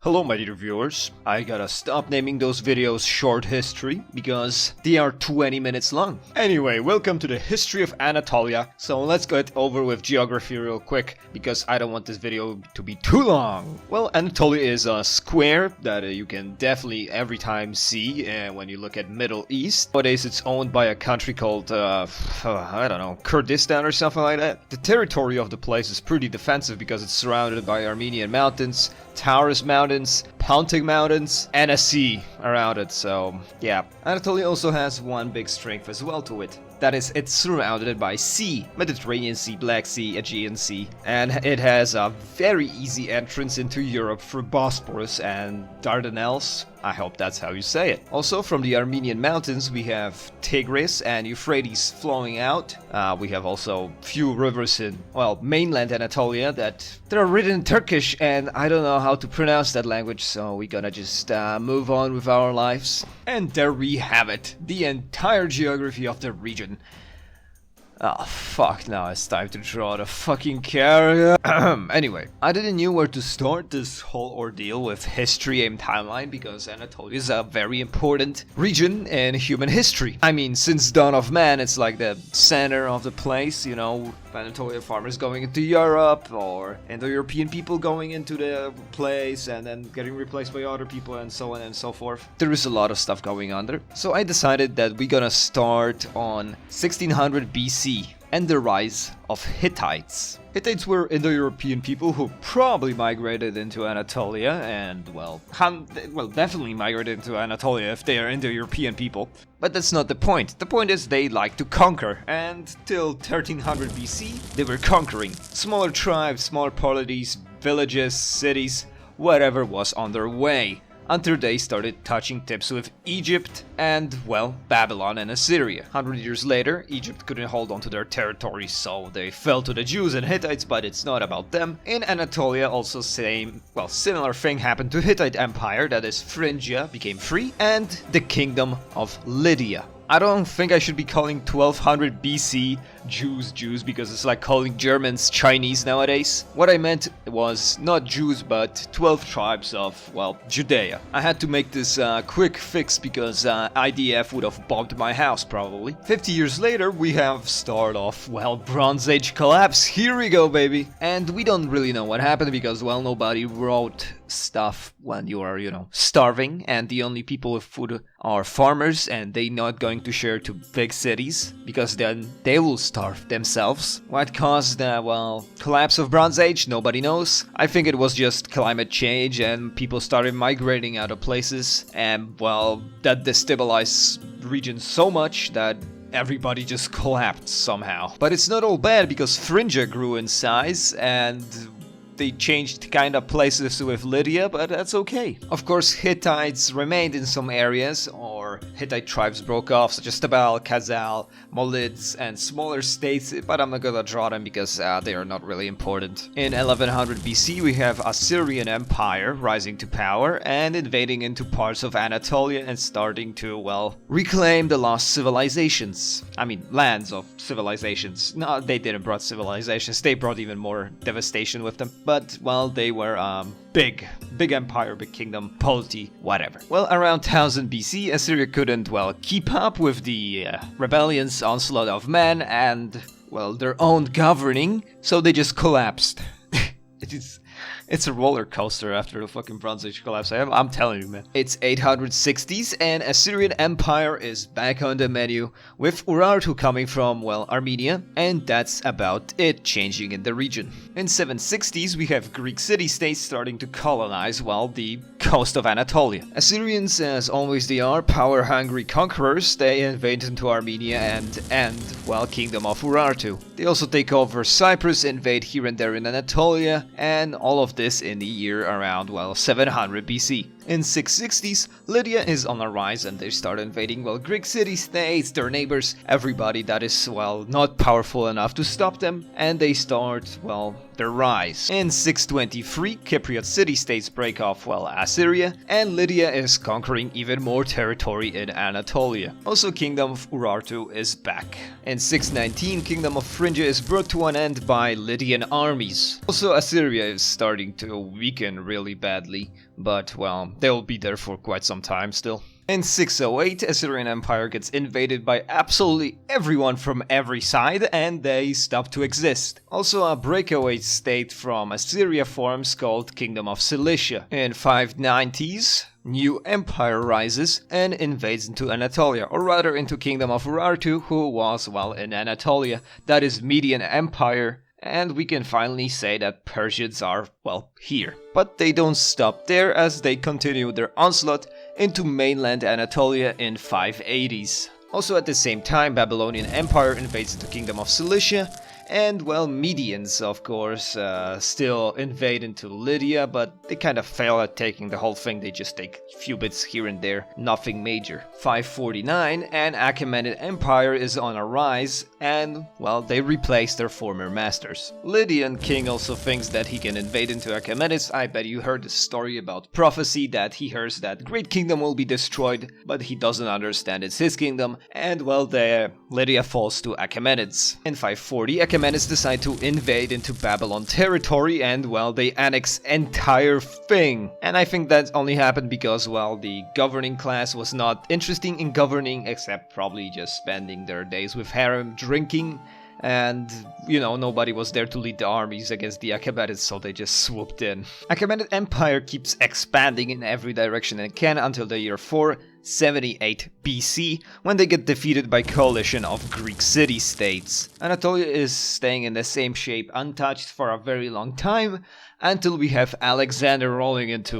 Hello my dear viewers, I gotta stop naming those videos short history because they are 20 minutes long. Anyway, welcome to the History of Anatolia. So let's get over with geography real quick because I don't want this video to be too long. Well, Anatolia is a square that you can definitely every time see when you look at Middle East. Nowadays it's owned by a country called, I don't know, Kurdistan or something like that. The territory of the place is pretty defensive because it's surrounded by Armenian mountains, Taurus Mountains, Pontic Mountains, and a sea around it, so yeah. Anatolia also has one big strength as well to it. That is, it's surrounded by sea, Mediterranean Sea, Black Sea, Aegean Sea, and it has a very easy entrance into Europe through Bosporus and Dardanelles. I hope that's how you say it. Also, from the Armenian mountains, we have Tigris and Euphrates flowing out. We have also few rivers in, well, mainland Anatolia that are written in Turkish, and I don't know how to pronounce that language, so we're gonna just move on with our lives. And there we have it, the entire geography of the region. Oh fuck, now it's time to draw the fucking character. Anyway, I didn't know where to start this whole ordeal with history and timeline because Anatolia is a very important region in human history. I mean, since dawn of man, it's like the center of the place, you know, Anatolia farmers going into Europe or Indo-European people going into the place and then getting replaced by other people and so on and so forth. There is a lot of stuff going on there. So I decided that we're gonna start on 1600 BC and the rise of Hittites. Hittites were Indo-European people who probably migrated into Anatolia and, well, definitely migrated into Anatolia if they are Indo-European people. But that's not the point. The point is they like to conquer, and till 1300 BC, they were conquering smaller tribes, smaller polities, villages, cities, whatever was on their way, until they started touching tips with Egypt and, well, Babylon and Assyria. 100 years later, Egypt couldn't hold on to their territory, so they fell to the Jews and Hittites, but it's not about them. In Anatolia, also similar thing happened to Hittite Empire, that is, Phrygia became free, and the Kingdom of Lydia. I don't think I should be calling 1200 BC Jews because it's like calling Germans Chinese nowadays. What I meant was not Jews but 12 tribes of, well, Judea. I had to make this quick fix because IDF would have bombed my house probably. 50 years later we have start off, well, Bronze Age collapse. Here we go, baby. And we don't really know what happened because, well, nobody wrote stuff when you are, you know, starving, and the only people with food are farmers, and they not going to share to big cities because then they will starve themselves. What caused the, well, collapse of Bronze Age? Nobody knows. I think it was just climate change and people started migrating out of places, and, well, that destabilized regions so much that everybody just collapsed somehow. But it's not all bad because Phrygia grew in size and they changed kind of places with Lydia, but that's okay. Of course, Hittites remained in some areas, or Hittite tribes broke off, such as Tabal, Khazal, Molids, and smaller states, but I'm not gonna draw them because they are not really important. In 1100 BC, we have Assyrian Empire rising to power and invading into parts of Anatolia and starting to, well, reclaim the lost civilizations. I mean, lands of civilizations. No, they didn't brought civilizations, they brought even more devastation with them. But, well, they were big empire, big kingdom, polity, whatever. Well, around 1000 BC, Assyria couldn't, well, keep up with the rebellions, onslaught of men, and, well, their own governing, so they just collapsed. It's a roller coaster after the fucking Bronze Age collapse. I'm telling you, man. It's 860s and Assyrian Empire is back on the menu with Urartu coming from, well, Armenia, and that's about it changing in the region. In 760s, we have Greek city-states starting to colonize, well, the coast of Anatolia. Assyrians, as always they are, power-hungry conquerors, they invade into Armenia and, well, Kingdom of Urartu. They also take over Cyprus, invade here and there in Anatolia, and all of this in the year around, well, 700 BC. In 660s, Lydia is on a rise and they start invading, well, Greek city-states, their neighbors, everybody that is, well, not powerful enough to stop them, and they start, well, their rise. In 623, Cypriot city-states break off, well, Assyria, and Lydia is conquering even more territory in Anatolia. Also, Kingdom of Urartu is back. In 619, Kingdom of Phrygia is brought to an end by Lydian armies. Also, Assyria is starting to weaken really badly, but, well, they'll be there for quite some time still. In 608, Assyrian Empire gets invaded by absolutely everyone from every side, and they stop to exist. Also, a breakaway state from Assyria forms called Kingdom of Cilicia. In 590s, new empire rises and invades into Anatolia, or rather into Kingdom of Urartu, who was, well, in Anatolia. That is Median Empire. And we can finally say that Persians are, well, here. But they don't stop there, as they continue their onslaught into mainland Anatolia in 580s. Also at the same time, Babylonian Empire invades the Kingdom of Cilicia, and, well, Medians, of course, still invade into Lydia, but they kind of fail at taking the whole thing. They just take a few bits here and there, nothing major. 549, and Achaemenid Empire is on a rise, and, well, they replace their former masters. Lydian king also thinks that he can invade into Achaemenids. I bet you heard the story about prophecy that he hears that great kingdom will be destroyed, but he doesn't understand it's his kingdom, and, well, Lydia falls to Achaemenids. In 540, Achaemenids decide to invade into Babylon territory and, well, they annex entire thing. And I think that only happened because, well, the governing class was not interested in governing, except probably just spending their days with harem, drinking, and, you know, nobody was there to lead the armies against the Achaemenids, so they just swooped in. Achaemenid Empire keeps expanding in every direction it can until the year 478 BC, when they get defeated by a coalition of Greek city-states. Anatolia is staying in the same shape, untouched for a very long time, until we have Alexander rolling into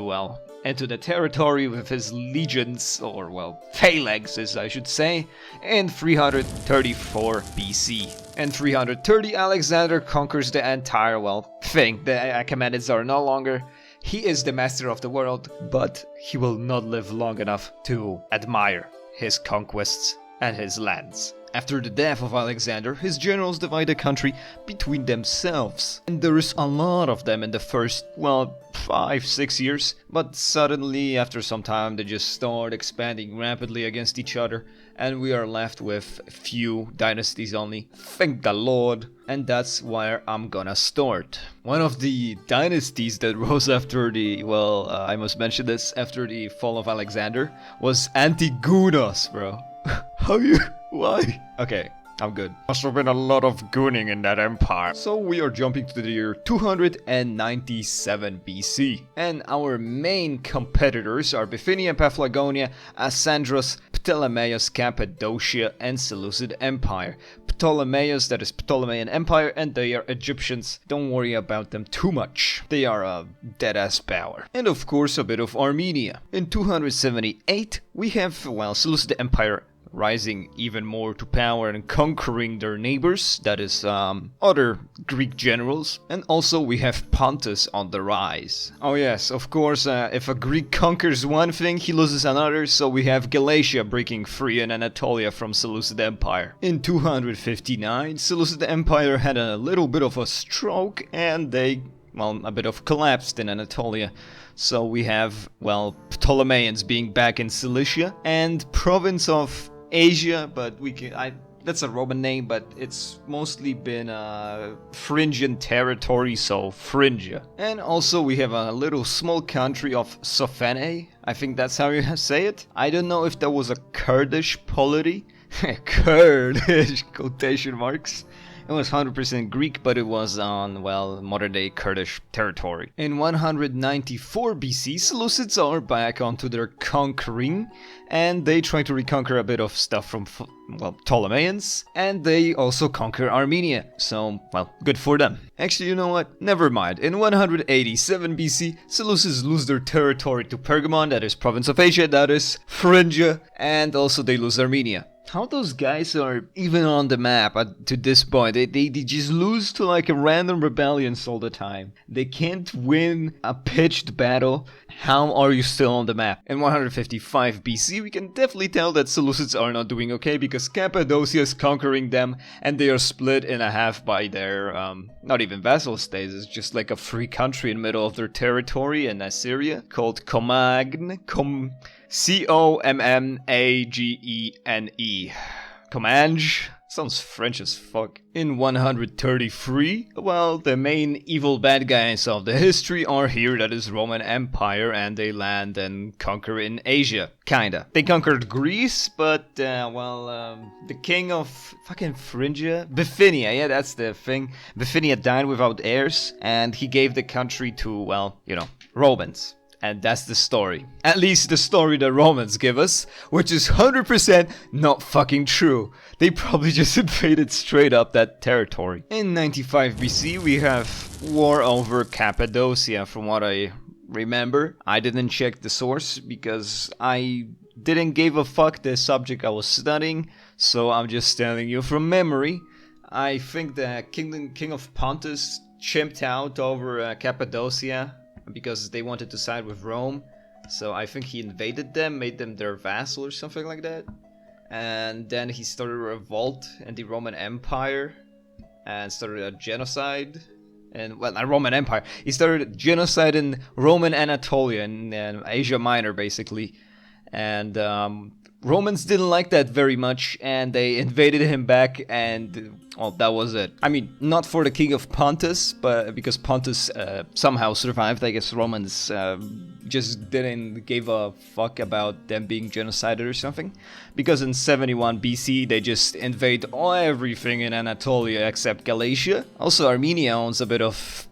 the territory with his legions, or, well, phalanxes, I should say, in 334 BC. In 330, Alexander conquers the entire, well, thing. The Achaemenids are no longer. He is the master of the world, but he will not live long enough to admire his conquests and his lands. After the death of Alexander, his generals divide the country between themselves. And there is a lot of them in the first, well, 5-6 years. But suddenly, after some time, they just start expanding rapidly against each other. And we are left with few dynasties only. Thank the Lord. And that's where I'm gonna start. One of the dynasties that rose after the, well, I must mention this, after the fall of Alexander, was Antigonos, bro. How you... Why? Okay, I'm good. Must have been a lot of gooning in that empire. So we are jumping to the year 297 BC. And our main competitors are Bithynia, Paphlagonia, Asandros, Ptolemaios, Cappadocia, and Seleucid Empire. Ptolemaios, that is Ptolemaic Empire, and they are Egyptians. Don't worry about them too much. They are a dead-ass power. And of course a bit of Armenia. In 278 we have, well, Seleucid Empire rising even more to power and conquering their neighbors, that is, other Greek generals. And also we have Pontus on the rise. Oh yes, of course, if a Greek conquers one thing, he loses another, so we have Galatia breaking free in Anatolia from Seleucid Empire. In 259, Seleucid Empire had a little bit of a stroke, and they, well, a bit of collapsed in Anatolia. So we have, well, Ptolemaians being back in Cilicia, and province of Asia, but that's a Roman name, but it's mostly been Phrygian territory, so Phrygia. And also we have a little small country of Sophene, I think that's how you say it. I don't know if that was a Kurdish polity. Kurdish, quotation marks. It was 100% Greek, but it was on, well, modern-day Kurdish territory. In 194 BC, Seleucids are back onto their conquering, and they try to reconquer a bit of stuff from, well, Ptolemaians, and they also conquer Armenia. So, well, good for them. Actually, you know what? Never mind. In 187 BC, Seleucids lose their territory to Pergamon, that is province of Asia, that is Phrygia, and also they lose Armenia. How those guys are even on the map to this point. They just lose to like a random rebellions all the time. They can't win a pitched battle. how are you still on the map? In 155 BC, we can definitely tell that Seleucids are not doing okay because Cappadocia is conquering them and they are split in a half by their, not even vassal states, it's just like a free country in the middle of their territory in Assyria called Commagene, C-O-M-M-A-G-E-N-E. Commage? Sounds French as fuck. In 133, well, the main evil bad guys of the history are here, that is Roman Empire, and they land and conquer in Asia. Kinda. They conquered Greece, but, the king of fucking Phrygia? Bithynia, yeah, that's the thing. Bithynia died without heirs, and he gave the country to, well, you know, Romans. And that's the story. At least the story the Romans give us, which is 100% not fucking true. They probably just invaded straight up that territory. In 95 BC, we have war over Cappadocia, from what I remember. I didn't check the source because I didn't give a fuck the subject I was studying, so I'm just telling you from memory. I think the king of Pontus chimped out over Cappadocia because they wanted to side with Rome, so I think he invaded them, made them their vassal or something like that, and then he started a revolt in the Roman Empire and started a genocide. And well, not Roman Empire, he started a genocide in Roman Anatolia, in Asia Minor basically, and Romans didn't like that very much, and they invaded him back, and well, that was it. I mean, not for the king of Pontus, but because Pontus somehow survived. I guess Romans just didn't give a fuck about them being genocided or something. Because in 71 BC, they just invade everything in Anatolia except Galatia. Also, Armenia owns a bit of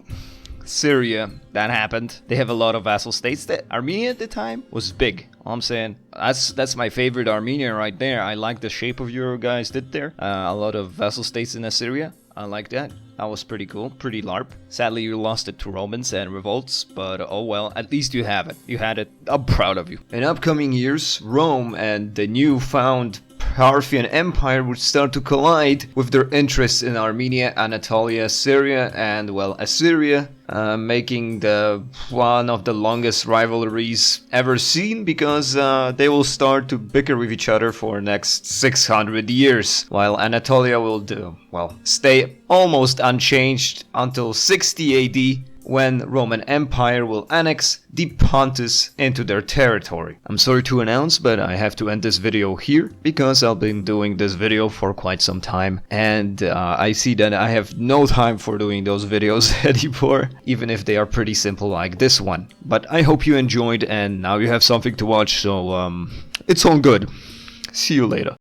Syria. That happened. They have a lot of vassal states. That Armenia at the time was big. All I'm saying, that's my favorite Armenia right there. I like the shape of your guys did there. A lot of vassal states in Assyria. I like that. That was pretty cool, pretty LARP. Sadly, you lost it to Romans and revolts, but oh well, at least you have it. You had it. I'm proud of you. In upcoming years, Rome and the newfound Parthian Empire would start to collide with their interests in Armenia, Anatolia, Syria, and well, Assyria, making one of the longest rivalries ever seen, because they will start to bicker with each other for the next 600 years, while Anatolia will stay almost unchanged until 60 AD, when Roman Empire will annex the Pontus into their territory. I'm sorry to announce, but I have to end this video here because I've been doing this video for quite some time, and I see that I have no time for doing those videos anymore, even if they are pretty simple like this one. But I hope you enjoyed, and now you have something to watch, so it's all good. See you later.